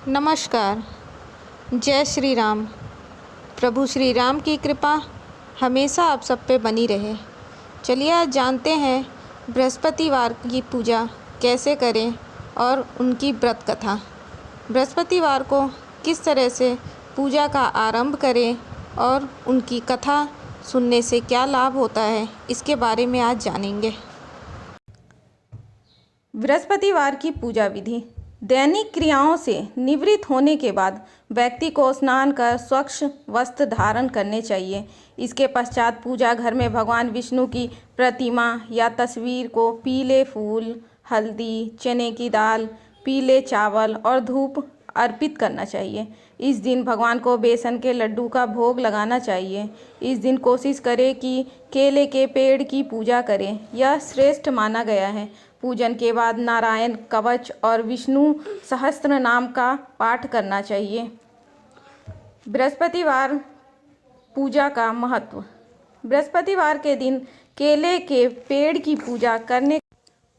नमस्कार। जय श्री राम। प्रभु श्री राम की कृपा हमेशा आप सब पे बनी रहे। चलिए आज जानते हैं बृहस्पतिवार की पूजा कैसे करें और उनकी व्रत कथा। बृहस्पतिवार को किस तरह से पूजा का आरंभ करें और उनकी कथा सुनने से क्या लाभ होता है, इसके बारे में आज जानेंगे। बृहस्पतिवार की पूजा विधि। दैनिक क्रियाओं से निवृत्त होने के बाद व्यक्ति को स्नान कर स्वच्छ वस्त्र धारण करने चाहिए। इसके पश्चात पूजा घर में भगवान विष्णु की प्रतिमा या तस्वीर को पीले फूल, हल्दी, चने की दाल, पीले चावल और धूप अर्पित करना चाहिए। इस दिन भगवान को बेसन के लड्डू का भोग लगाना चाहिए। इस दिन कोशिश करें कि केले के पेड़ की पूजा करें, यह श्रेष्ठ माना गया है। पूजन के बाद नारायण कवच और विष्णु सहस्त्र नाम का पाठ करना चाहिए। बृहस्पतिवार पूजा का महत्व। बृहस्पतिवार के दिन केले के पेड़ की पूजा करने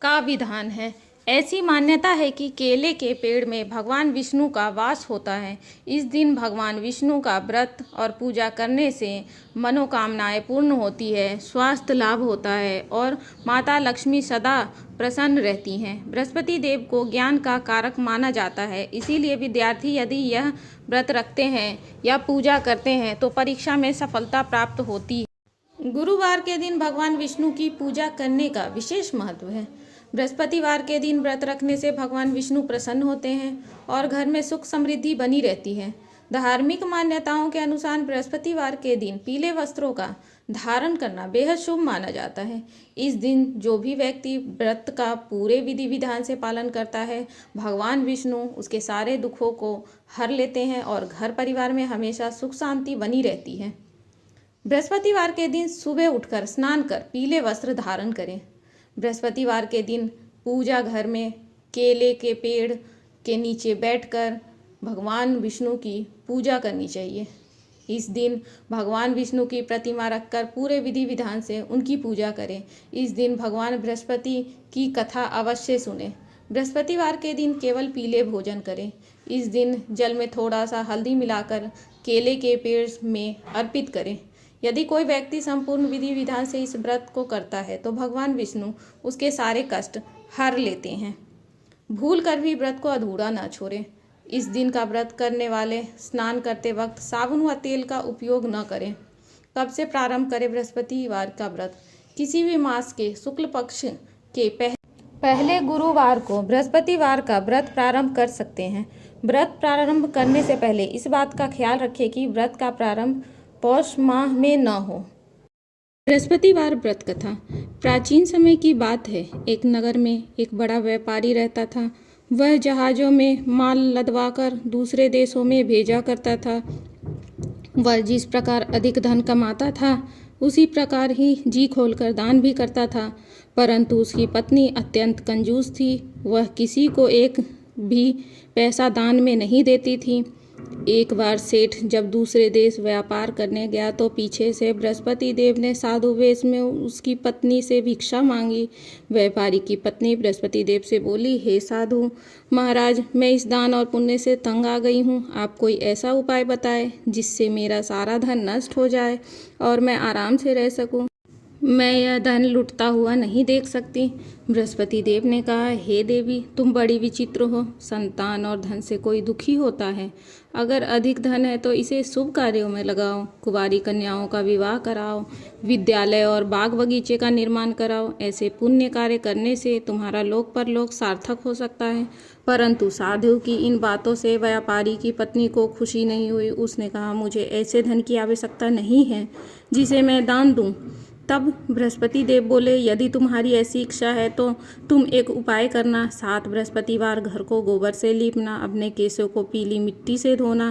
का विधान है। ऐसी मान्यता है कि केले के पेड़ में भगवान विष्णु का वास होता है। इस दिन भगवान विष्णु का व्रत और पूजा करने से मनोकामनाएं पूर्ण होती है, स्वास्थ्य लाभ होता है और माता लक्ष्मी सदा प्रसन्न रहती हैं। बृहस्पति देव को ज्ञान का कारक माना जाता है, इसीलिए विद्यार्थी यदि यह व्रत रखते हैं या पूजा करते हैं तो परीक्षा में सफलता प्राप्त होती है। गुरुवार के दिन भगवान विष्णु की पूजा करने का विशेष महत्व है। बृहस्पतिवार के दिन व्रत रखने से भगवान विष्णु प्रसन्न होते हैं और घर में सुख समृद्धि बनी रहती है। धार्मिक मान्यताओं के अनुसार बृहस्पतिवार के दिन पीले वस्त्रों का धारण करना बेहद शुभ माना जाता है। इस दिन जो भी व्यक्ति व्रत का पूरे विधि विधान से पालन करता है, भगवान विष्णु उसके सारे दुखों को हर लेते हैं और घर परिवार में हमेशा सुख शांति बनी रहती है। बृहस्पतिवार के दिन सुबह उठकर स्नान कर पीले वस्त्र धारण करें। बृहस्पतिवार के दिन पूजा घर में केले के पेड़ के नीचे बैठकर भगवान विष्णु की पूजा करनी चाहिए। इस दिन भगवान विष्णु की प्रतिमा रखकर पूरे विधि विधान से उनकी पूजा करें। इस दिन भगवान बृहस्पति की कथा अवश्य सुने। बृहस्पतिवार के दिन केवल पीले भोजन करें। इस दिन जल में थोड़ा सा हल्दी मिलाकर केले के पेड़ में अर्पित करें। यदि कोई व्यक्ति संपूर्ण विधि विधान से इस व्रत को करता है तो भगवान विष्णु उसके सारे कष्ट हर लेते हैं। भूल कर भी व्रत को अधूरा ना छोड़ें। इस दिन का व्रत करने वाले स्नान करते वक्त साबुन व तेल का उपयोग न करें। कब से प्रारंभ करें बृहस्पतिवार का व्रत? किसी भी मास के शुक्ल पक्ष के पहले गुरुवार को बृहस्पतिवार का व्रत प्रारंभ कर सकते हैं। व्रत प्रारंभ करने से पहले इस बात का ख्याल रखें कि व्रत का प्रारंभ पौष माह में न हो। बृहस्पतिवार व्रत कथा। प्राचीन समय की बात है। एक नगर में एक बड़ा व्यापारी रहता था। वह जहाज़ों में माल लदवाकर दूसरे देशों में भेजा करता था। वह जिस प्रकार अधिक धन कमाता था उसी प्रकार ही जी खोलकर दान भी करता था, परंतु उसकी पत्नी अत्यंत कंजूस थी। वह किसी को एक भी पैसा दान में नहीं देती थी। एक बार सेठ जब दूसरे देश व्यापार करने गया तो पीछे से बृहस्पति देव ने साधु वेश में उसकी पत्नी से भिक्षा मांगी। व्यापारी की पत्नी बृहस्पति देव से बोली, हे साधु महाराज, मैं इस दान और पुण्य से तंग आ गई हूँ। आप कोई ऐसा उपाय बताएं जिससे मेरा सारा धन नष्ट हो जाए और मैं आराम से रह सकूँ। मैं यह धन लुटता हुआ नहीं देख सकती। बृहस्पति देव ने कहा, हे देवी, तुम बड़ी विचित्र हो। संतान और धन से कोई दुखी होता है? अगर अधिक धन है तो इसे शुभ कार्यों में लगाओ। कुंवारी कन्याओं का विवाह कराओ, विद्यालय और बाग बगीचे का निर्माण कराओ। ऐसे पुण्य कार्य करने से तुम्हारा लोक परलोक सार्थक हो सकता है। परंतु साधु की इन बातों से व्यापारी की पत्नी को खुशी नहीं हुई। उसने कहा, मुझे ऐसे धन की आवश्यकता नहीं है जिसे मैं दान दूं। तब बृहस्पति देव बोले, यदि तुम्हारी ऐसी इच्छा है तो तुम एक उपाय करना। 7 बृहस्पतिवार घर को गोबर से लीपना, अपने केशों को पीली मिट्टी से धोना,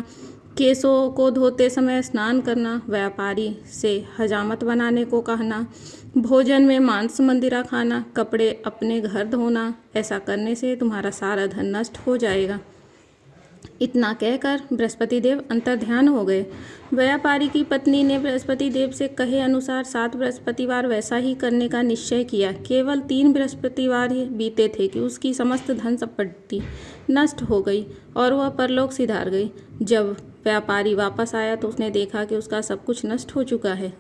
केशों को धोते समय स्नान करना, व्यापारी से हजामत बनाने को कहना, भोजन में मांस मंदिरा खाना, कपड़े अपने घर धोना। ऐसा करने से तुम्हारा सारा धन नष्ट हो जाएगा। इतना कहकर बृहस्पति देव अंतर्ध्यान हो गए। व्यापारी की पत्नी ने बृहस्पति देव से कहे अनुसार 7 बृहस्पतिवार वैसा ही करने का निश्चय किया। केवल 3 बृहस्पतिवार ही बीते थे कि उसकी समस्त धन संपत्ति नष्ट हो गई और वह परलोक सिधार गई। जब व्यापारी वापस आया तो उसने देखा कि उसका सब कुछ नष्ट हो चुका है।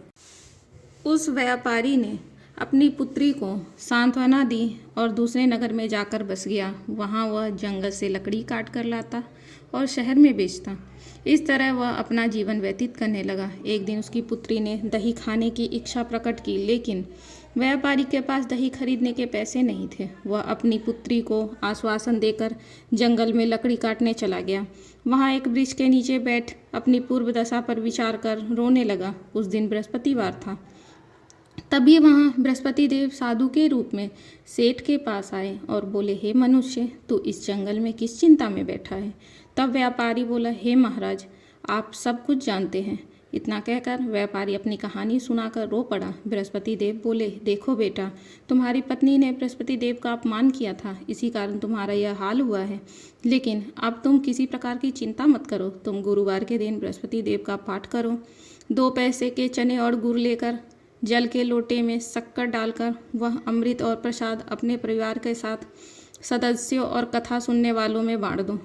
उस व्यापारी ने अपनी पुत्री को सांत्वना दी और दूसरे नगर में जाकर बस गया। वहाँ वह जंगल से लकड़ी काट कर लाता और शहर में बेचता। इस तरह वह अपना जीवन व्यतीत करने लगा। एक दिन उसकी पुत्री ने दही खाने की इच्छा प्रकट की, लेकिन व्यापारी के पास दही खरीदने के पैसे नहीं थे। वह अपनी पुत्री को आश्वासन देकर जंगल में लकड़ी काटने चला गया। वहाँ एक वृक्ष के नीचे बैठ अपनी पूर्व दशा पर विचार कर रोने लगा। उस दिन बृहस्पतिवार था। तभी वहाँ बृहस्पति देव साधु के रूप में सेठ के पास आए और बोले, हे मनुष्य, तू इस जंगल में किस चिंता में बैठा है? तब व्यापारी बोला, हे महाराज, आप सब कुछ जानते हैं। इतना कहकर व्यापारी अपनी कहानी सुनाकर रो पड़ा। बृहस्पति देव बोले, देखो बेटा, तुम्हारी पत्नी ने बृहस्पति देव का अपमान किया था, इसी कारण तुम्हारा यह हाल हुआ है। लेकिन अब तुम किसी प्रकार की चिंता मत करो। तुम गुरुवार के दिन बृहस्पति देव का पाठ करो। 2 पैसे के चने और गुड़ लेकर जल के लोटे में शक्कर डालकर वह अमृत और प्रसाद अपने परिवार के साथ सदस्यों और कथा सुनने वालों में बांट दो।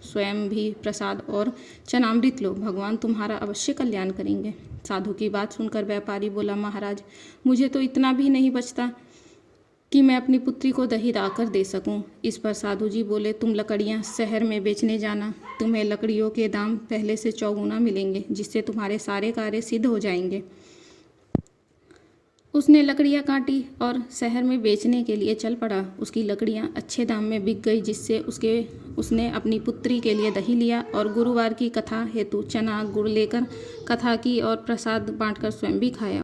स्वयं भी प्रसाद और चनामृत लो, भगवान तुम्हारा अवश्य कल्याण करेंगे। साधु की बात सुनकर व्यापारी बोला, महाराज, मुझे तो इतना भी नहीं बचता कि मैं अपनी पुत्री को दही लाकर दे सकूं। इस पर साधु जी बोले, तुम लकड़ियां शहर में बेचने जाना। तुम्हें लकड़ियों के दाम पहले से 4 गुना मिलेंगे, जिससे तुम्हारे सारे कार्य सिद्ध हो जाएंगे। उसने लकड़ियाँ काटी और शहर में बेचने के लिए चल पड़ा। उसकी लकड़ियाँ अच्छे दाम में बिक गई, जिससे उसने अपनी पुत्री के लिए दही लिया और गुरुवार की कथा हेतु चना गुड़ लेकर कथा की और प्रसाद बांटकर स्वयं भी खाया।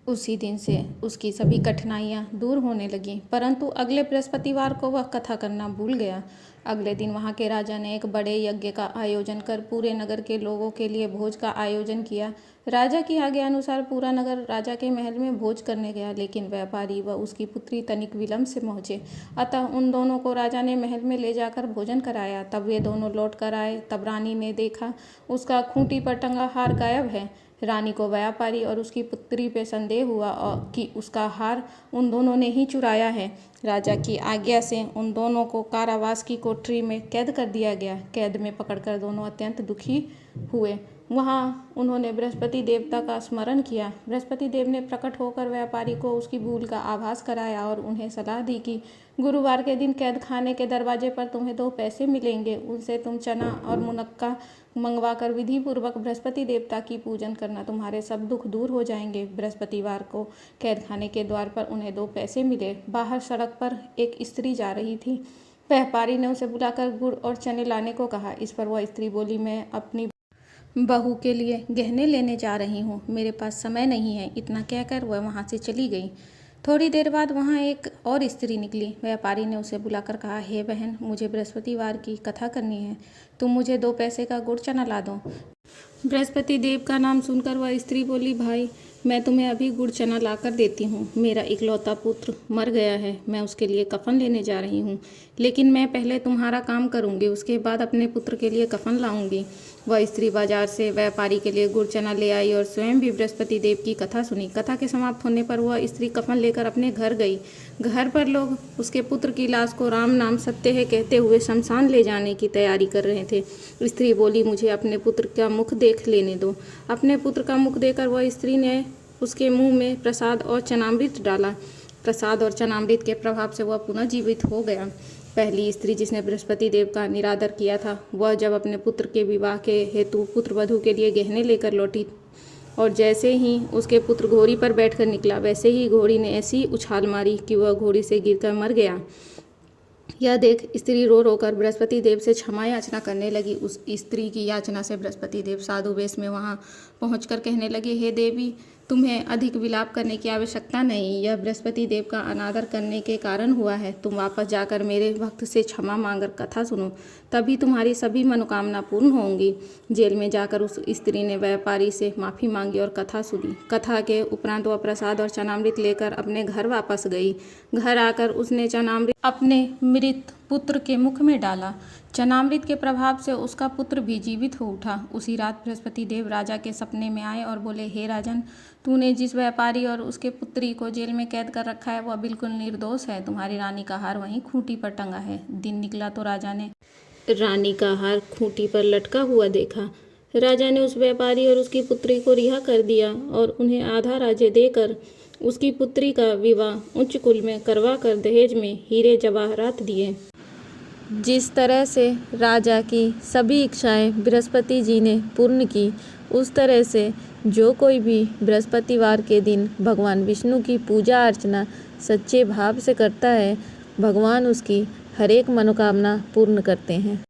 उसी दिन से उसकी सभी कठिनाइयाँ दूर होने लगीं, परंतु अगले बृहस्पतिवार को वह कथा करना भूल गया। अगले दिन वहाँ के राजा ने एक बड़े यज्ञ का आयोजन कर पूरे नगर के लोगों के लिए भोज का आयोजन किया। राजा की आज्ञा अनुसार पूरा नगर राजा के महल में भोज करने गया, लेकिन व्यापारी व उसकी पुत्री तनिक विलंब से पहुँचे। अतः उन दोनों को राजा ने महल में ले जाकर भोजन कराया। तब वे दोनों लौट कर आए। तब रानी ने देखा उसका खूंटी पर टंगा हार गायब है। रानी को व्यापारी और उसकी पुत्री पे संदेह हुआ और कि उसका हार उन दोनों ने ही चुराया है। राजा की आज्ञा से उन दोनों को कारावास की कोठरी में कैद कर दिया गया। कैद में पकड़कर दोनों अत्यंत दुखी हुए। वहाँ उन्होंने बृहस्पति देवता का स्मरण किया। बृहस्पति देव ने प्रकट होकर व्यापारी को उसकी भूल का आभास कराया और उन्हें सलाह दी कि गुरुवार के दिन कैद खाने के दरवाजे पर तुम्हें 2 पैसे मिलेंगे। उनसे तुम चना और मुनक्का मंगवाकर विधि पूर्वक बृहस्पति देवता की पूजन करना, तुम्हारे सब दुख दूर हो जाएंगे। बृहस्पतिवार को कैद खाने के द्वार पर उन्हें 2 पैसे मिले। बाहर सड़क पर एक स्त्री जा रही थी। व्यापारी ने उसे बुलाकर गुड़ और चने लाने को कहा। इस पर वह स्त्री बोली, मैं अपनी बहू के लिए गहने लेने जा रही हूँ, मेरे पास समय नहीं है। इतना कहकर वह वहाँ से चली गई। थोड़ी देर बाद वहाँ एक और स्त्री निकली। व्यापारी ने उसे बुलाकर कहा, हे बहन, मुझे बृहस्पतिवार की कथा करनी है, तुम मुझे 2 पैसे का गुड़ चना ला दो। बृहस्पति देव का नाम सुनकर वह स्त्री बोली, भाई, मैं तुम्हें अभी गुड़ चना लाकर देती हूँ। मेरा इकलौता पुत्र मर गया है, मैं उसके लिए कफन लेने जा रही हूँ, लेकिन मैं पहले तुम्हारा काम करूँगी, उसके बाद अपने पुत्र के लिए कफन लाऊंगी। वह स्त्री बाजार से व्यापारी के लिए गुड़ चना ले आई और स्वयं भी बृहस्पति देव की कथा सुनी। कथा के समाप्त होने पर वह स्त्री कफन लेकर अपने घर गई। घर पर लोग उसके पुत्र की लाश को राम नाम सत्य है कहते हुए शमशान ले जाने की तैयारी कर रहे थे। स्त्री बोली, मुझे अपने पुत्र का मुख देख लेने दो। अपने पुत्र का मुख देखकर वह स्त्री ने उसके मुंह में प्रसाद और चनामृत डाला। प्रसाद और चनामृत के प्रभाव से वह पुनः जीवित हो गया। पहली स्त्री जिसने बृहस्पति देव का निरादर किया था, वह जब अपने पुत्र के विवाह के हेतु पुत्र वधू के लिए गहने लेकर लौटी और जैसे ही उसके पुत्र घोड़ी पर बैठकर निकला, वैसे ही घोड़ी ने ऐसी उछाल मारी कि वह घोड़ी से गिरकर मर गया। यह देख स्त्री रो रो कर बृहस्पति देव से क्षमा याचना करने लगी। उस स्त्री की याचना से बृहस्पति देव साधु वेश में वहां पहुंचकर कहने लगे, हे देवी, तुम्हें अधिक विलाप करने की आवश्यकता नहीं, यह बृहस्पति देव का अनादर करने के कारण हुआ है। तुम वापस जाकर मेरे भक्त से क्षमा मांगकर कथा सुनो, तभी तुम्हारी सभी मनोकामना पूर्ण होंगी। जेल में जाकर उस स्त्री ने व्यापारी से माफ़ी मांगी और कथा सुनी। कथा के उपरांत वह प्रसाद और चनामृत लेकर अपने घर वापस गई। घर आकर उसने चनामृत अपने मृत पुत्र के मुख में डाला। चनामृत के प्रभाव से उसका पुत्र भी जीवित हो उठा। उसी रात बृहस्पति देव राजा के सपने में आए और बोले, हे राजन, तूने जिस व्यापारी और उसके पुत्री को जेल में कैद कर रखा है वह बिल्कुल निर्दोष है। तुम्हारी रानी का हार वहीं खूंटी पर टंगा है। दिन निकला तो राजा ने रानी का हार खूंटी पर लटका हुआ देखा। राजा ने उस व्यापारी और उसकी पुत्री को रिहा कर दिया और उन्हें आधा राज्य देकर उसकी पुत्री का विवाह उच्च कुल में करवा कर दहेज में हीरे जवाहरात दिए। जिस तरह से राजा की सभी इच्छाएं बृहस्पति जी ने पूर्ण की, उस तरह से जो कोई भी बृहस्पतिवार के दिन भगवान विष्णु की पूजा अर्चना सच्चे भाव से करता है, भगवान उसकी हर एक मनोकामना पूर्ण करते हैं।